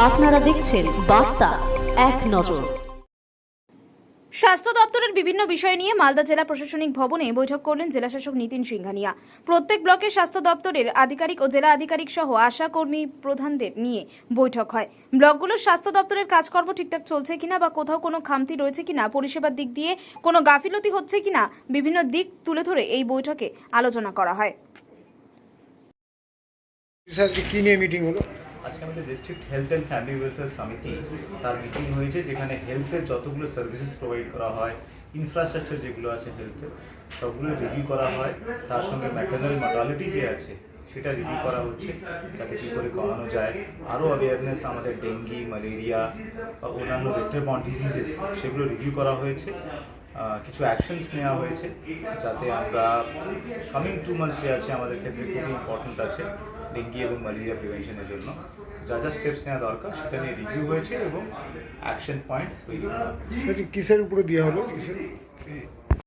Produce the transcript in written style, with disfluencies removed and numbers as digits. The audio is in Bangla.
আপনারা দেখছেন বার্তা এক নজর। স্বাস্থ্য দপ্তরের বিভিন্ন বিষয় নিয়ে মালদা জেলা প্রশাসনিক ভবনে বৈঠক করলেন জেলাশাসক নীতিন সিংহানিয়া। প্রত্যেক ব্লকের স্বাস্থ্য দপ্তরের আধিকারিক ও জেলা আধিকারিক সহ আশা কর্মী প্রধানদের নিয়ে বৈঠক হয়। ব্লকগুলোর স্বাস্থ্য দপ্তরের কাজকর্ম ঠিকঠাক চলছে কিনা বা কোথাও কোনো খামতি রয়েছে কিনা, পরিষেবার দিক দিয়ে কোনো গাফিলতি হচ্ছে কিনা, বিভিন্ন দিক তুলে ধরে এই বৈঠকে আলোচনা করা হয়। কি নিয়ে মিটিং হলো? আজকে আমাদের district health and family welfare সমিতি তার মিটিং হয়েছে, যেখানে হেলথের যতগুলো সার্ভিসেস প্রোভাইড করা হয়, ইনফ্রাস্ট্রাকচার যেগুলো আছে হেলথের, সবগুলো রিভিউ করা হয়। তার সঙ্গে ম্যাটারনাল মর্টালিটি যে আছে সেটা রিভিউ করা হচ্ছে, যাতে কী করে কমানো যায়। আরও অ্যাওয়ারনেস আমাদের ডেঙ্গি, ম্যালেরিয়া বা অন্যান্য ভেক্টর বর্ন ডিজিজেস সেগুলো রিভিউ করা হয়েছে। কিছু অ্যাকশনস নেওয়া হয়েছে, যাতে আমরা কামিং 2 মান্থস যে আছে আমাদের ক্ষেত্রে খুবই ইম্পর্টেন্ট আছে ডেঙ্গি এবং ম্যালেরিয়া প্রিভেনশনের জন্য। যা যা স্টেপস নেওয়া দরকার সেটা নিয়ে রিভিউ হয়েছে এবং অ্যাকশন পয়েন্ট তৈরি করা হয়েছে। কিসের উপরে দেওয়া হলো?